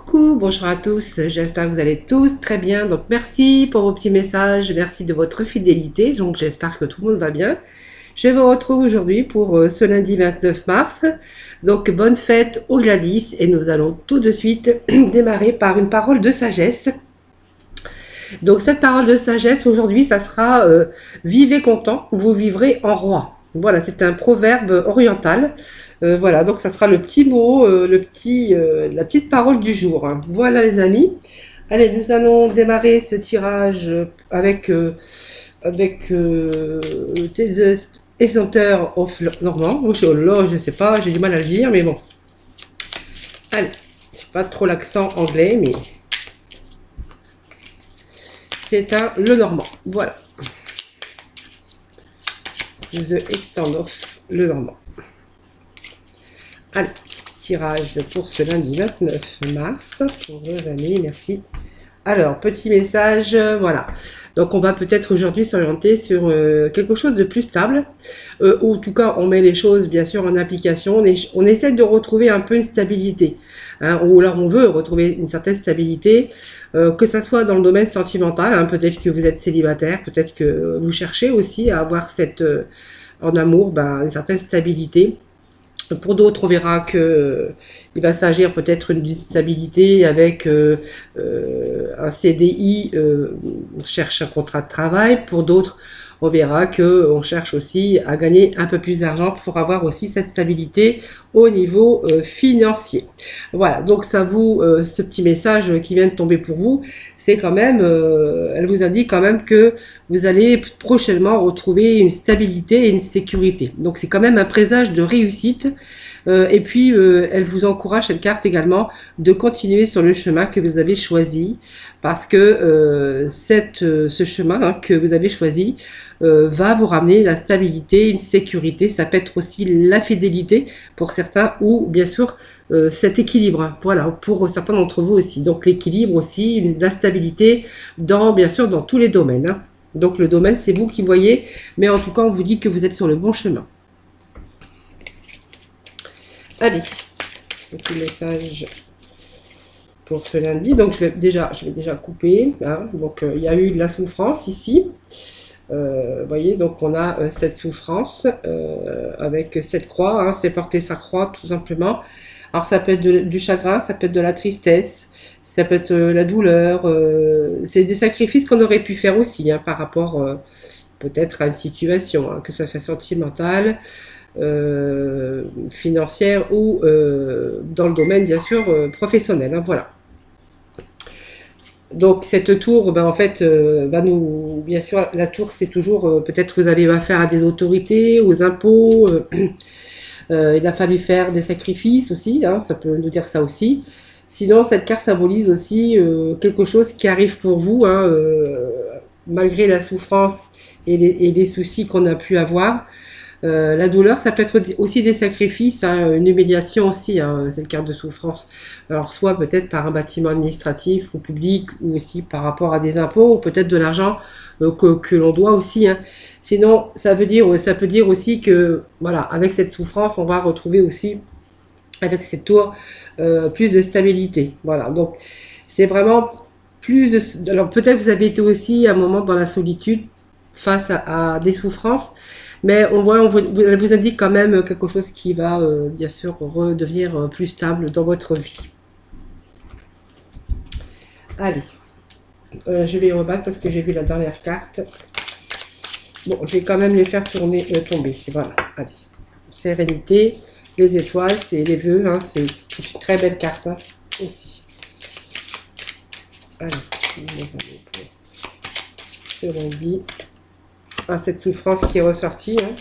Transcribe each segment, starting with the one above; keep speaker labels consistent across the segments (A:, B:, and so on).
A: Coucou, bonjour à tous, j'espère que vous allez tous très bien. Donc merci pour vos petits messages, merci de votre fidélité. Donc j'espère que tout le monde va bien. Je vous retrouve aujourd'hui pour ce lundi 29 mars. Donc bonne fête au Gladys et nous allons tout de suite démarrer par une parole de sagesse. Donc cette parole de sagesse aujourd'hui, ça sera vivez content, vous vivrez en roi. Voilà, c'est un proverbe oriental. Voilà, donc ça sera le petit mot, la petite parole du jour, hein. Voilà les amis. Allez, nous allons démarrer ce tirage avec The Enchanter of Normand. Oh là, je sais pas, j'ai du mal à le dire, mais bon. Allez, j'ai pas trop l'accent anglais, mais c'est un le Normand. Voilà. The Extend of le Normand. Allez, tirage pour ce lundi 29 mars. Pour vos amis, merci. Alors, petit message, voilà. Donc, on va peut-être aujourd'hui s'orienter sur quelque chose de plus stable. Ou en tout cas, on met les choses, bien sûr, en application. On essaie de retrouver un peu une stabilité. Hein, ou alors, on veut retrouver une certaine stabilité, que ça soit dans le domaine sentimental. Hein, peut-être que vous êtes célibataire, peut-être que vous cherchez aussi à avoir cette, en amour, une certaine stabilité. Pour d'autres, on verra que il va s'agir peut-être d'une stabilité avec un CDI, on cherche un contrat de travail. Pour d'autres, on verra que on cherche aussi à gagner un peu plus d'argent pour avoir aussi cette stabilité au niveau financier. Voilà, donc ça vous, ce petit message qui vient de tomber pour vous, c'est quand même, elle vous indique quand même que vous allez prochainement retrouver une stabilité et une sécurité. Donc c'est quand même un présage de réussite. Et puis, elle vous encourage, cette carte également, de continuer sur le chemin que vous avez choisi, parce que ce chemin, hein, que vous avez choisi va vous ramener la stabilité, une sécurité. Ça peut être aussi la fidélité pour certains, ou bien sûr cet équilibre. Voilà, pour certains d'entre vous aussi. Donc l'équilibre aussi, la stabilité, bien sûr dans tous les domaines, hein. Donc le domaine, c'est vous qui voyez, mais en tout cas, on vous dit que vous êtes sur le bon chemin. Allez, petit message pour ce lundi. Donc je vais déjà couper, hein. Donc il y a eu de la souffrance ici. Voyez, donc on a cette souffrance avec cette croix, hein, c'est porter sa croix tout simplement. Alors ça peut être du chagrin, ça peut être de la tristesse, ça peut être la douleur, c'est des sacrifices qu'on aurait pu faire aussi, hein, par rapport peut-être à une situation, hein, que ça soit sentimentale, financière ou dans le domaine bien sûr professionnel, hein, voilà. Donc cette tour, en fait, va nous, bien sûr, la tour c'est toujours, peut-être vous allez affaire à des autorités, aux impôts, il a fallu faire des sacrifices aussi, hein, ça peut nous dire ça aussi. Sinon cette carte symbolise aussi quelque chose qui arrive pour vous, hein, malgré la souffrance et les soucis qu'on a pu avoir. La douleur, ça peut être aussi des sacrifices, hein, une humiliation aussi, hein, cette carte de souffrance. Alors soit peut-être par un bâtiment administratif ou public, ou aussi par rapport à des impôts, ou peut-être de l'argent que l'on doit aussi, hein. Sinon, ça peut dire aussi que, voilà, avec cette souffrance, on va retrouver aussi, avec cette tour, plus de stabilité. Voilà, donc c'est vraiment plus de... Alors peut-être vous avez été aussi à un moment dans la solitude, face à des souffrances, mais elle vous indique quand même quelque chose qui va bien sûr redevenir plus stable dans votre vie. Allez, je vais rebattre parce que j'ai vu la dernière carte. Bon, je vais quand même les faire tomber. Voilà, allez. Sérénité, les étoiles, c'est les vœux, hein, c'est une très belle carte, hein, aussi. Allez, les amis, pour ce lundi. Ah, cette souffrance qui est ressortie, hein.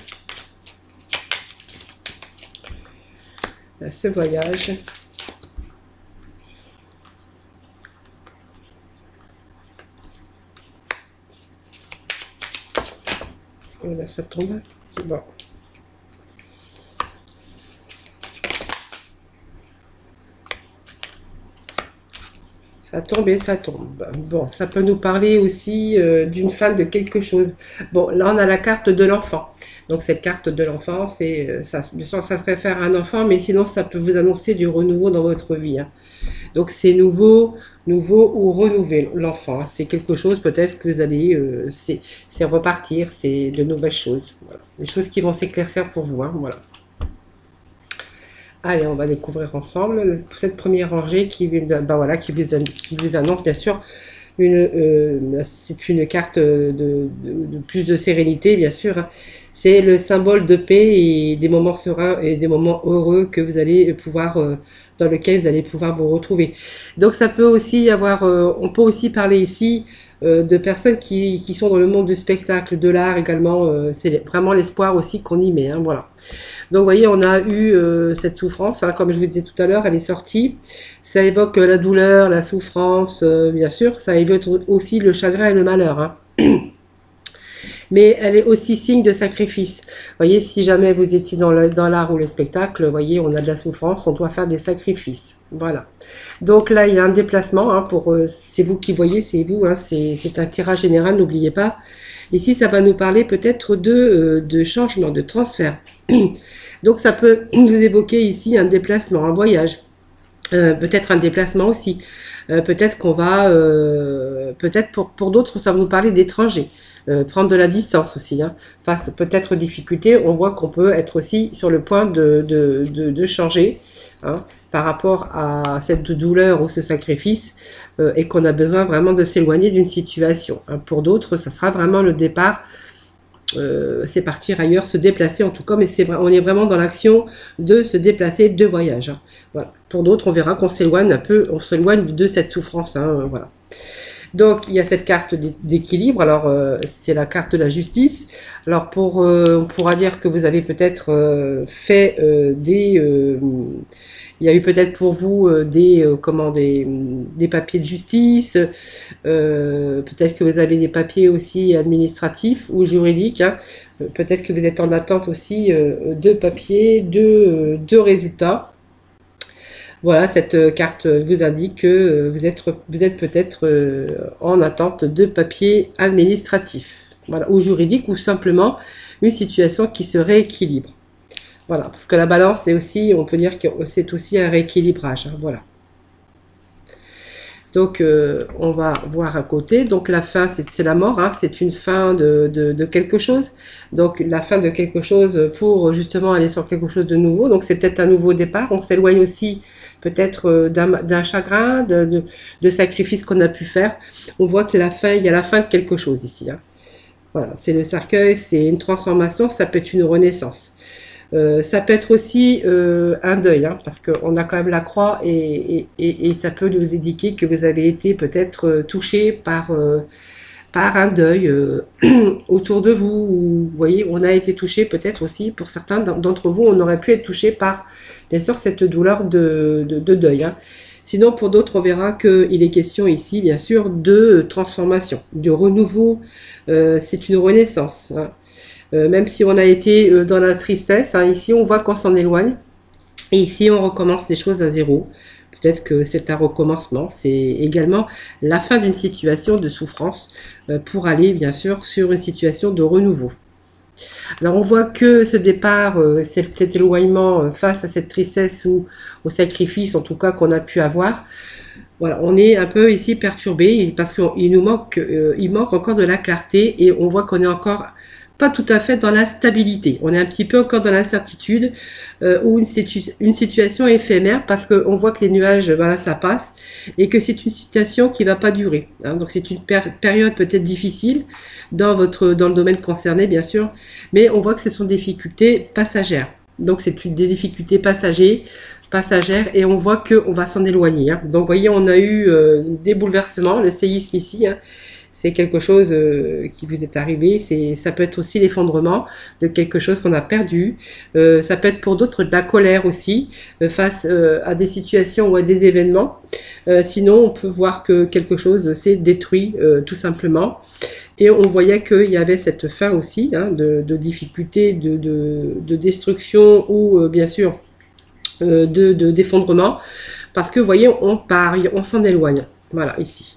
A: Ce voyage. Et là, ça tombe. Bon. Ça tombe et ça tombe. Bon, ça peut nous parler aussi d'une fin de quelque chose. Bon, là, on a la carte de l'enfant. Donc cette carte de l'enfant, c'est ça, bien sûr, ça se réfère à un enfant, mais sinon ça peut vous annoncer du renouveau dans votre vie, hein. Donc c'est nouveau, nouveau ou renouveler l'enfant, hein. C'est quelque chose peut-être que vous allez, c'est repartir, c'est de nouvelles choses, voilà. Des choses qui vont s'éclaircir pour vous, hein, voilà. Allez, on va découvrir ensemble cette première rangée voilà, qui vous annonce bien sûr c'est une carte de plus de sérénité, bien sûr, hein. C'est le symbole de paix et des moments sereins et des moments heureux que vous allez pouvoir, dans lequel vous allez pouvoir vous retrouver. Donc ça peut aussi y avoir, on peut aussi parler ici de personnes qui sont dans le monde du spectacle, de l'art également. C'est vraiment l'espoir aussi qu'on y met, hein, voilà. Donc vous voyez, on a eu cette souffrance, hein, comme je vous disais tout à l'heure, elle est sortie. Ça évoque la douleur, la souffrance, bien sûr. Ça évoque aussi le chagrin et le malheur, hein. Mais elle est aussi signe de sacrifice. Vous voyez, si jamais vous étiez dans l'art ou le spectacle, vous voyez, on a de la souffrance, on doit faire des sacrifices. Voilà. Donc là, il y a un déplacement, hein, c'est vous qui voyez, c'est vous, hein, c'est un tirage général, n'oubliez pas. Ici, ça va nous parler peut-être de changement, de transfert. Donc ça peut vous évoquer ici un déplacement, un voyage, peut-être un déplacement aussi. Peut-être qu'on va, peut-être pour d'autres, ça va nous parler d'étrangers. Prendre de la distance aussi, hein. Face peut-être aux difficultés, on voit qu'on peut être aussi sur le point de changer, hein, par rapport à cette douleur ou ce sacrifice, et qu'on a besoin vraiment de s'éloigner d'une situation, hein. Pour d'autres, ça sera vraiment le départ, c'est partir ailleurs, se déplacer en tout cas, mais on est vraiment dans l'action de se déplacer, de voyage, hein. Voilà. Pour d'autres, on verra qu'on s'éloigne un peu, on s'éloigne de cette souffrance, hein, voilà. Donc, il y a cette carte d'équilibre. Alors, c'est la carte de la justice. Alors, on pourra dire que vous avez peut-être fait il y a eu peut-être pour vous des papiers de justice. Peut-être que vous avez des papiers aussi administratifs ou juridiques, hein. Peut-être que vous êtes en attente aussi de papiers, de résultats. Voilà, cette carte vous indique que vous êtes peut-être en attente de papiers administratifs, voilà, ou juridiques, ou simplement une situation qui se rééquilibre. Voilà, parce que la balance, c'est aussi, on peut dire que c'est aussi un rééquilibrage, hein, voilà. Donc, on va voir à côté. Donc, la fin, c'est la mort, hein, c'est une fin de quelque chose. Donc, la fin de quelque chose pour justement aller sur quelque chose de nouveau. Donc, c'est peut-être un nouveau départ. On s'éloigne aussi peut-être d'un chagrin, de sacrifices qu'on a pu faire. On voit que il y a la fin de quelque chose ici, hein. Voilà, c'est le cercueil, c'est une transformation, ça peut être une renaissance. Ça peut être aussi un deuil, hein, parce qu'on a quand même la croix et ça peut nous indiquer que vous avez été peut-être touché par un deuil autour de vous. Ou, vous voyez, on a été touché peut-être aussi, pour certains d'entre vous, on aurait pu être touché par, bien sûr, cette douleur de deuil, hein. Sinon, pour d'autres, on verra qu'il est question ici, bien sûr, de transformation, de renouveau. C'est une renaissance, hein. Même si on a été dans la tristesse, hein, ici on voit qu'on s'en éloigne, et ici on recommence les choses à zéro. Peut-être que c'est un recommencement, c'est également la fin d'une situation de souffrance pour aller bien sûr sur une situation de renouveau. Alors on voit que ce départ, cet éloignement face à cette tristesse ou au sacrifice en tout cas qu'on a pu avoir, voilà, on est un peu ici perturbé parce qu'il nous manque, il manque encore de la clarté et on voit qu'on est encore pas tout à fait dans la stabilité. On est un petit peu encore dans l'incertitude ou une situation éphémère parce qu'on voit que les nuages, voilà, ça passe et que c'est une situation qui va pas durer, hein. Donc c'est une période peut-être difficile dans le domaine concerné, bien sûr, mais on voit que ce sont des difficultés passagères. Donc c'est des difficultés passagères et on voit qu'on va s'en éloigner, hein. Donc vous voyez, on a eu des bouleversements, le séisme ici, hein. C'est quelque chose qui vous est arrivé, ça peut être aussi l'effondrement de quelque chose qu'on a perdu, ça peut être pour d'autres de la colère aussi, face à des situations ou à des événements. Sinon, on peut voir que quelque chose s'est détruit tout simplement. Et on voyait qu'il y avait cette fin aussi, hein, de difficulté, de destruction ou bien sûr d'effondrement, parce que vous voyez, on part, on s'en éloigne. Voilà, ici.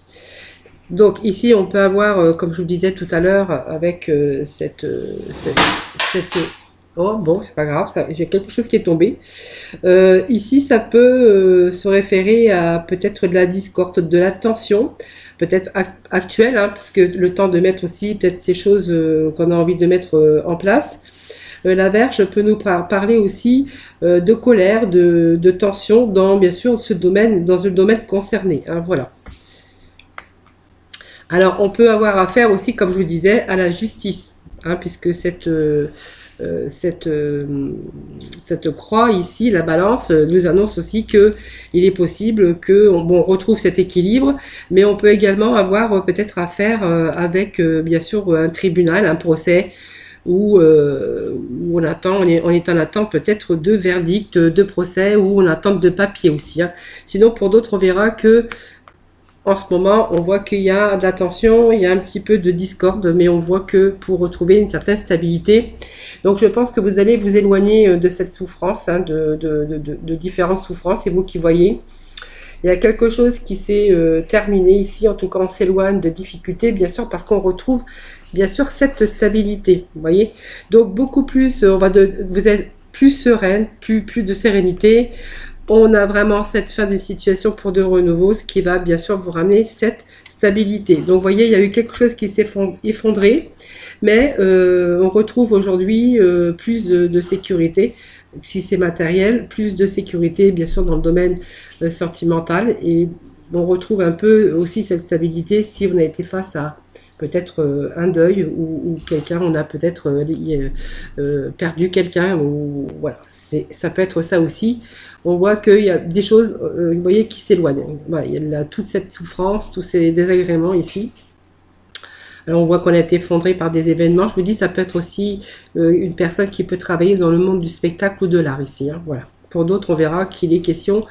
A: Donc ici, on peut avoir, comme je vous disais tout à l'heure, avec oh, bon, c'est pas grave, j'ai quelque chose qui est tombé. Ici, ça peut se référer à peut-être de la discorde, de la tension, peut-être actuelle, hein, parce que le temps de mettre aussi peut-être ces choses qu'on a envie de mettre en place. La Vierge peut nous parler aussi de colère, de tension dans, bien sûr, ce domaine, dans le domaine concerné. Hein, voilà. Alors, on peut avoir affaire aussi, comme je vous disais, à la justice, hein, puisque cette croix ici, la balance, nous annonce aussi que il est possible que on retrouve cet équilibre, mais on peut également avoir peut-être affaire avec, bien sûr, un tribunal, un procès, où on attend, on est en attente peut-être de verdict, de procès, ou on attend de papier aussi. Hein. Sinon, pour d'autres, on verra que en ce moment, on voit qu'il y a de la tension, il y a un petit peu de discorde, mais on voit que pour retrouver une certaine stabilité. Donc je pense que vous allez vous éloigner de cette souffrance, hein, de différentes souffrances, c'est vous qui voyez. Il y a quelque chose qui s'est terminé ici, en tout cas on s'éloigne de difficultés, bien sûr, parce qu'on retrouve bien sûr cette stabilité, vous voyez. Donc beaucoup plus, vous êtes plus sereine, plus de sérénité. On a vraiment cette fin de situation pour de renouveau, ce qui va bien sûr vous ramener cette stabilité. Donc vous voyez, il y a eu quelque chose qui s'est effondré, mais on retrouve aujourd'hui plus de sécurité, si c'est matériel, plus de sécurité bien sûr dans le domaine sentimental, et on retrouve un peu aussi cette stabilité si on a été face à peut-être un deuil ou quelqu'un, on a peut-être perdu quelqu'un, ou voilà, ça peut être ça aussi. On voit qu'il y a des choses, vous voyez, qui s'éloignent. Voilà, il y a toute cette souffrance, tous ces désagréments ici. Alors on voit qu'on a été effondré par des événements. Je vous dis, ça peut être aussi une personne qui peut travailler dans le monde du spectacle ou de l'art ici. Hein, voilà. Pour d'autres, on verra qu'il est question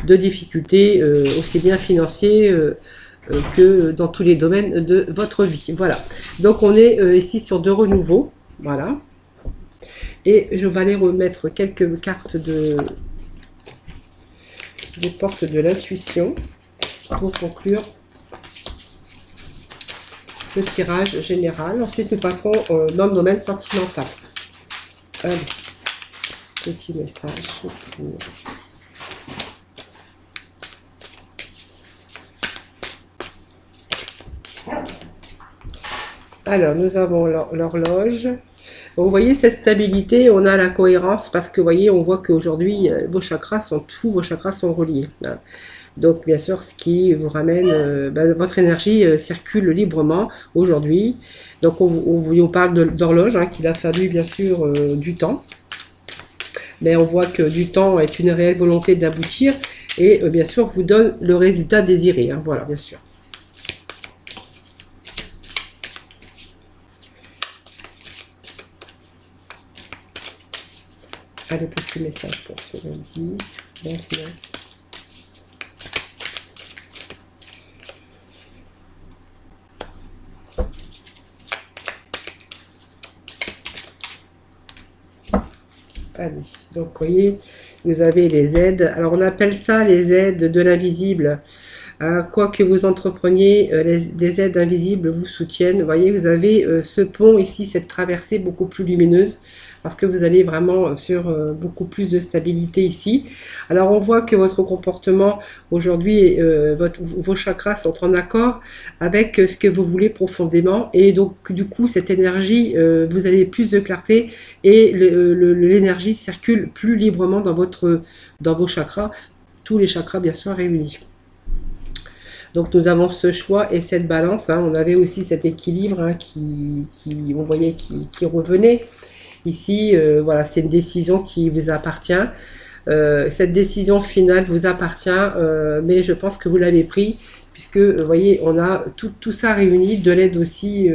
A: de difficultés aussi bien financiers que dans tous les domaines de votre vie. Voilà. Donc on est ici sur de renouveau. Voilà. Et je vais aller remettre quelques cartes des portes de l'intuition pour conclure ce tirage général. Ensuite, nous passerons dans le domaine sentimental. Allez, petit message pour... Alors, nous avons l'horloge. Vous voyez cette stabilité, on a la cohérence parce que vous voyez, on voit qu'aujourd'hui, tous vos chakras sont reliés. Hein. Donc, bien sûr, ce qui vous ramène, votre énergie circule librement aujourd'hui. Donc, on parle d'horloge, hein, qu'il a fallu, bien sûr, du temps. Mais on voit que du temps est une réelle volonté d'aboutir et, bien sûr, vous donne le résultat désiré. Hein, voilà, bien sûr. Allez, petit message pour ce lundi. Allez, donc vous voyez, vous avez les aides. Alors on appelle ça les aides de l'invisible. Quoi que vous entrepreniez, des aides invisibles vous soutiennent. Vous voyez, vous avez ce pont ici, cette traversée beaucoup plus lumineuse, parce que vous allez vraiment sur beaucoup plus de stabilité ici. Alors on voit que votre comportement aujourd'hui, vos chakras sont en accord avec ce que vous voulez profondément, et donc du coup cette énergie, vous avez plus de clarté et l'énergie circule plus librement dans vos chakras, tous les chakras bien sûr réunis. Donc nous avons ce choix et cette balance. Hein. On avait aussi cet équilibre, hein, on voyait qui revenait. Ici, voilà, c'est une décision qui vous appartient. Cette décision finale vous appartient, mais je pense que vous l'avez pris, puisque, vous voyez, on a tout ça réuni, de l'aide aussi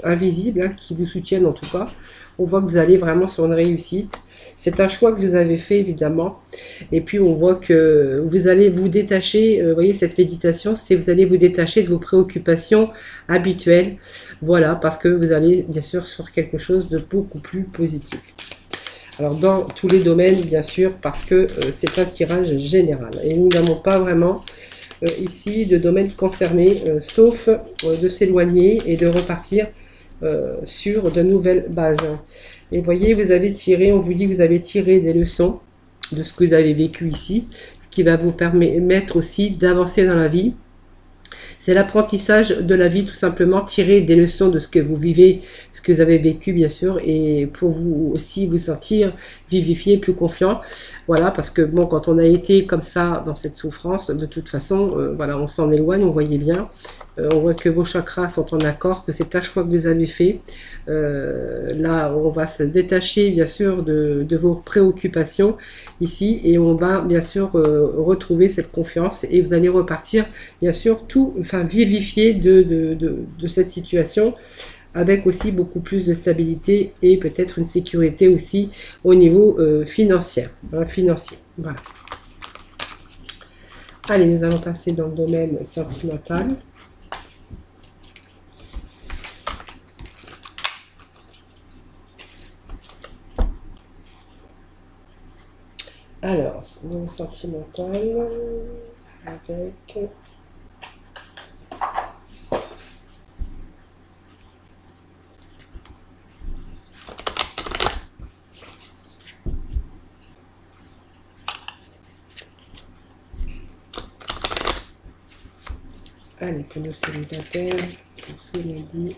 A: invisible, hein, qui vous soutiennent en tout cas. On voit que vous allez vraiment sur une réussite. C'est un choix que vous avez fait, évidemment. Et puis, on voit que vous allez vous détacher, vous voyez, cette méditation, c'est vous allez vous détacher de vos préoccupations habituelles. Voilà, parce que vous allez, bien sûr, sur quelque chose de beaucoup plus positif. Alors, dans tous les domaines, bien sûr, parce que c'est un tirage général. Et nous n'avons pas vraiment ici de domaines concernés, sauf de s'éloigner et de repartir sur de nouvelles bases. Et voyez, vous avez tiré, on vous dit que vous avez tiré des leçons de ce que vous avez vécu ici, ce qui va vous permettre aussi d'avancer dans la vie. C'est l'apprentissage de la vie, tout simplement, tirer des leçons de ce que vous vivez, ce que vous avez vécu, bien sûr, et pour vous aussi vous sentir vivifié, plus confiant. Voilà, parce que bon, quand on a été comme ça dans cette souffrance, de toute façon, voilà, on s'en éloigne, on voyait bien. On voit que vos chakras sont en accord, que c'est un choix que vous avez fait. Là, on va se détacher, bien sûr, de vos préoccupations ici, et on va, bien sûr, retrouver cette confiance, et vous allez repartir, bien sûr, tout, enfin, vivifié de cette situation, avec aussi beaucoup plus de stabilité et peut-être une sécurité aussi au niveau financier. Voilà. Allez, nous allons passer dans le domaine sentimental. Alors, domaine sentimental avec... Allez, pour nos célibataires, pour ce lundi.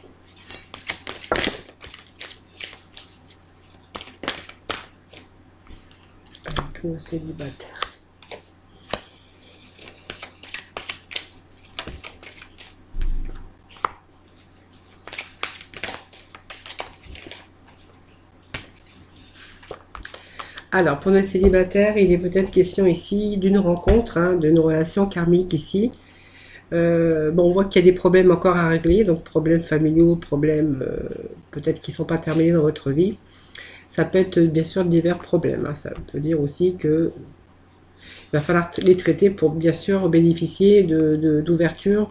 A: Pour nos célibataires. Alors, pour nos célibataires, il est peut-être question ici d'une rencontre, hein, d'une relation karmique ici. Bon, on voit qu'il y a des problèmes encore à régler, donc problèmes familiaux, problèmes peut-être qui ne sont pas terminés dans votre vie. Ça peut être bien sûr divers problèmes, hein. Ça peut dire aussi que il va falloir les traiter pour bien sûr bénéficier d'ouverture,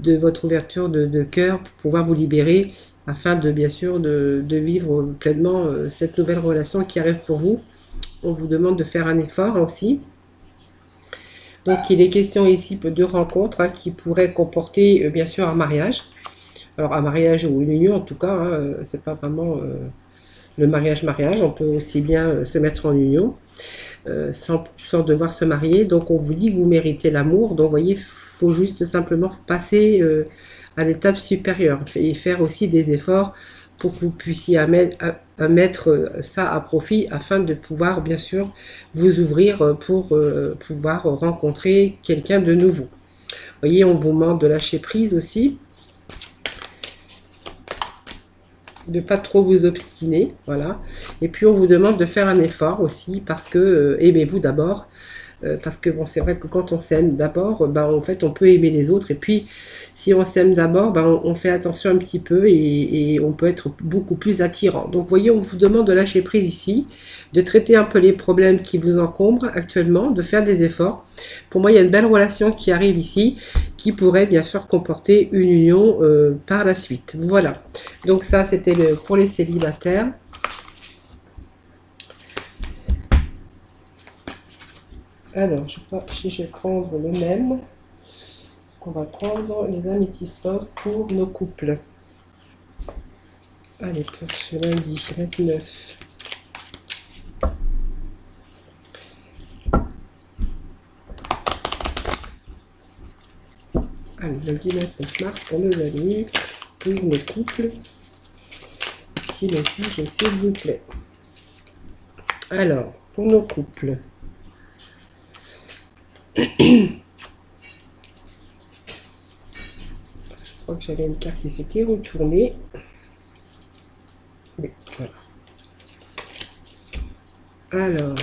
A: de votre ouverture de cœur, pour pouvoir vous libérer, afin de bien sûr de vivre pleinement cette nouvelle relation qui arrive pour vous. On vous demande de faire un effort aussi. Donc il est question ici de rencontres, hein, qui pourraient comporter bien sûr un mariage. Alors un mariage ou une union en tout cas, hein, c'est pas vraiment le mariage. On peut aussi bien se mettre en union sans devoir se marier. Donc on vous dit que vous méritez l'amour. Donc vous voyez, il faut juste simplement passer à l'étape supérieure et faire aussi des efforts pour que vous puissiez mettre ça à profit, afin de pouvoir bien sûr vous ouvrir pour pouvoir rencontrer quelqu'un de nouveau. Vous voyez, on vous demande de lâcher prise aussi, de pas trop vous obstiner, voilà. Et puis on vous demande de faire un effort aussi, parce que aimez-vous d'abord. Parce que bon, c'est vrai que quand on s'aime d'abord, en fait, on peut aimer les autres. Et puis, si on s'aime d'abord, on fait attention un petit peu, et on peut être beaucoup plus attirant. Donc, vous voyez, on vous demande de lâcher prise ici, de traiter un peu les problèmes qui vous encombrent actuellement, de faire des efforts. Pour moi, il y a une belle relation qui arrive ici, qui pourrait bien sûr comporter une union par la suite. Voilà. Donc ça, c'était pour les célibataires. Alors, je sais pas si je vais prendre le même. On va prendre les améthystes pour nos couples. Allez, pour ce lundi 29. Allez, lundi 29 mars pour nos amis, pour nos couples. Ici, message, s'il vous plaît. Alors, pour nos couples. Je crois que j'avais une carte qui s'était retournée. Oui, voilà. Alors,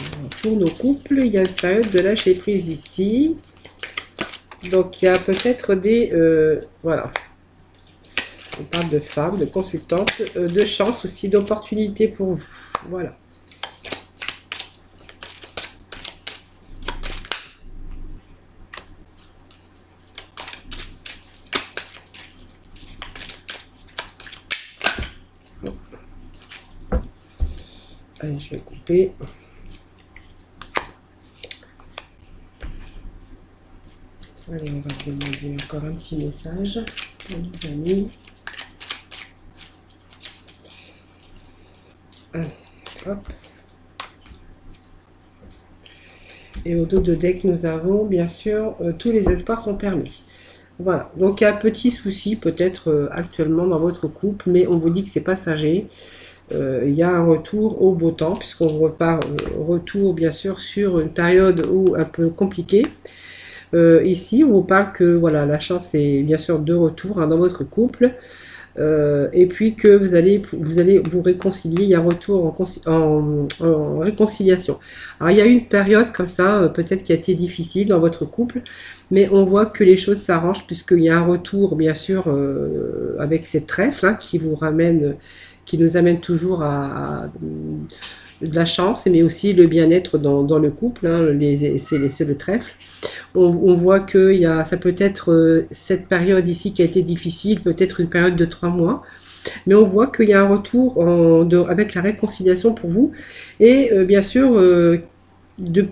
A: pour nos couples, il y a une période de lâcher prise ici. Donc, il y a peut-être des... voilà. On parle de femmes, de consultantes, de chance aussi, d'opportunités pour vous. Voilà. Allez, je vais couper. Allez, on va demander encore un petit message pour les amis. Allez, hop. Et au dos de deck, nous avons bien sûr tous les espoirs sont permis. Voilà, donc il y a un petit souci peut-être actuellement dans votre couple, mais on vous dit que c'est passager. Il y a un retour au beau temps, puisqu'on repart retour bien sûr sur une période où un peu compliquée. Ici, on vous parle que voilà, la chance est bien sûr de retour dans votre couple. Et puis que vous allez vous réconcilier, il y a un retour en réconciliation. Alors il y a eu une période comme ça, peut-être qui a été difficile dans votre couple, mais on voit que les choses s'arrangent puisqu'il y a un retour bien sûr avec cette trèfle hein, qui vous ramène, qui nous amène toujours à de la chance, mais aussi le bien-être dans le couple, hein, c'est le trèfle. On voit que ça peut être cette période ici qui a été difficile, peut-être une période de 3 mois, mais on voit qu'il y a un retour avec la réconciliation pour vous, et bien sûr d'un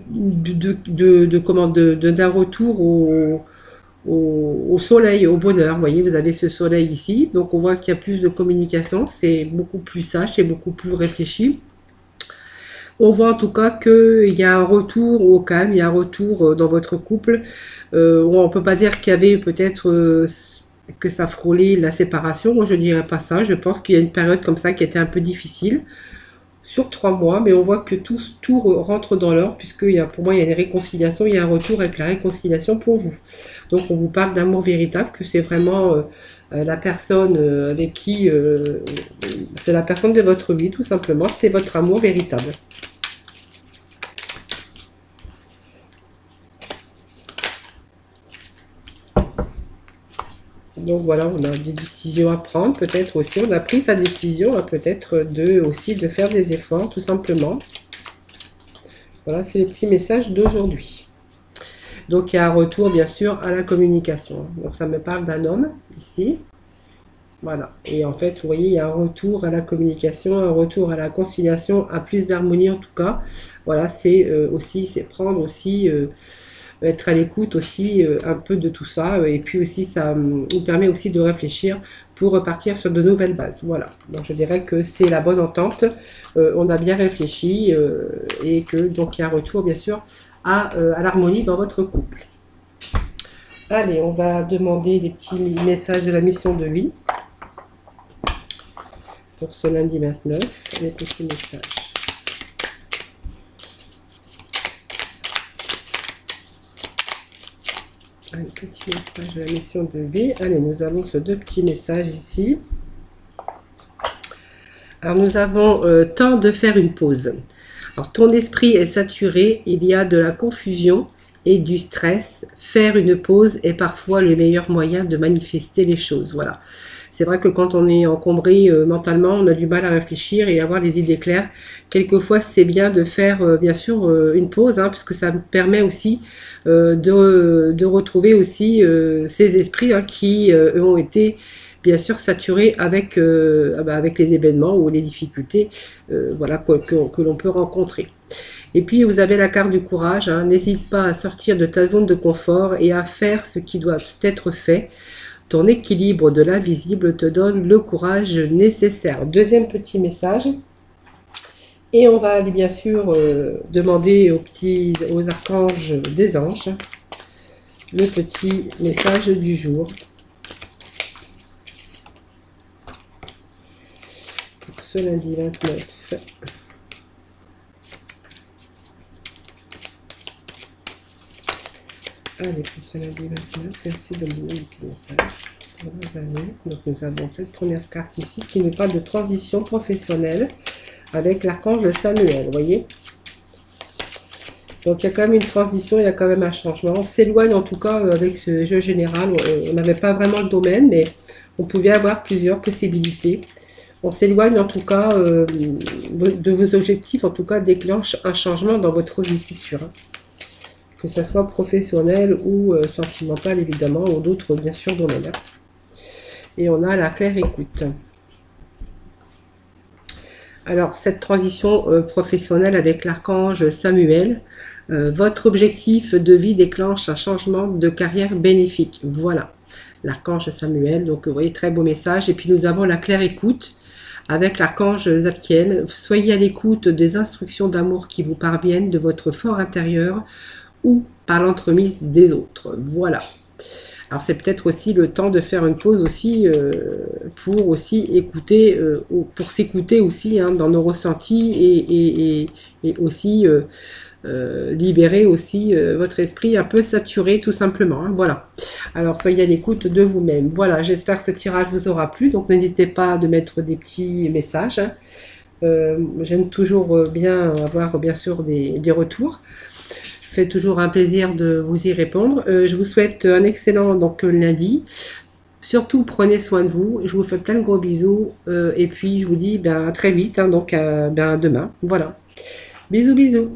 A: retour au soleil, au bonheur. Vous voyez, vous avez ce soleil ici, donc on voit qu'il y a plus de communication, c'est beaucoup plus sage, c'est beaucoup plus réfléchi. On voit en tout cas qu'il y a un retour au calme, il y a un retour dans votre couple. On ne peut pas dire qu'il y avait peut-être que ça frôlait la séparation. Moi, je ne dirais pas ça. Je pense qu'il y a une période comme ça qui était un peu difficile sur 3 mois, mais on voit que tout rentre dans l'ordre, puisque pour moi, il y a une réconciliation, il y a un retour avec la réconciliation pour vous. Donc, on vous parle d'amour véritable, que c'est vraiment la personne avec qui... c'est la personne de votre vie, tout simplement. C'est votre amour véritable. Donc voilà, on a des décisions à prendre, peut-être aussi. On a pris sa décision, hein, peut-être aussi de faire des efforts, tout simplement. Voilà, c'est les petits messages d'aujourd'hui. Donc il y a un retour, bien sûr, à la communication. Donc ça me parle d'un homme, ici. Voilà. Et en fait, vous voyez, il y a un retour à la communication, un retour à la conciliation, à plus d'harmonie en tout cas. Voilà, c'est aussi, c'est prendre aussi... être à l'écoute aussi un peu de tout ça, et puis aussi ça nous permet aussi de réfléchir pour repartir sur de nouvelles bases. Voilà, donc je dirais que c'est la bonne entente, on a bien réfléchi et que donc il y a un retour bien sûr à l'harmonie dans votre couple. Allez, on va demander des petits messages de la mission de vie pour ce lundi 29, les petits messages. Un petit message de la mission de vie. Allez, nous avons ce 2 petits messages ici. Alors, nous avons temps de faire une pause. Alors, ton esprit est saturé, il y a de la confusion et du stress. Faire une pause est parfois le meilleur moyen de manifester les choses. Voilà. C'est vrai que quand on est encombré mentalement, on a du mal à réfléchir et avoir les idées claires. Quelquefois, c'est bien de faire, bien sûr, une pause, hein, puisque ça me permet aussi de retrouver aussi ces esprits hein, qui ont été, bien sûr, saturés avec, avec les événements ou les difficultés voilà, que l'on peut rencontrer. Et puis, vous avez la carte du courage. Hein, n'hésite pas à sortir de ta zone de confort et à faire ce qui doit être fait. Ton équilibre de l'invisible te donne le courage nécessaire. Deuxième petit message. Et on va aller bien sûr demander aux archanges des anges le petit message du jour. Pour ce lundi 29. Allez, pour ce lundi 29, merci de me donner le petit message. Donc nous avons cette première carte ici qui nous parle de transition professionnelle avec l'archange Samuel, vous voyez. Donc il y a quand même une transition, il y a quand même un changement. On s'éloigne en tout cas avec ce jeu général, on n'avait pas vraiment le domaine, mais on pouvait avoir plusieurs possibilités. On s'éloigne en tout cas de vos objectifs, en tout cas déclenche un changement dans votre vie, c'est sûr. Hein. Que ce soit professionnel ou sentimental évidemment, ou d'autres bien sûr domaines. Et on a la claire écoute. Alors cette transition professionnelle avec l'archange Samuel, Votre objectif de vie déclenche un changement de carrière bénéfique. Voilà, l'archange Samuel. Donc, vous voyez, très beau message. Et puis, nous avons la claire écoute avec l'archange Zadkiel. Soyez à l'écoute des instructions d'amour qui vous parviennent de votre fort intérieur ou par l'entremise des autres. Voilà. Alors c'est peut-être aussi le temps de faire une pause aussi pour aussi écouter, pour s'écouter aussi hein, dans nos ressentis et aussi libérer aussi votre esprit un peu saturé tout simplement. Hein, voilà. Alors soyez à l'écoute de vous-même. Voilà, j'espère que ce tirage vous aura plu. Donc n'hésitez pas de mettre des petits messages. Hein. J'aime toujours bien avoir bien sûr des retours. Fait toujours un plaisir de vous y répondre. Je vous souhaite un excellent donc lundi. Surtout prenez soin de vous. Je vous fais plein de gros bisous et puis je vous dis ben, à très vite. Hein, donc ben, demain. Voilà. Bisous bisous.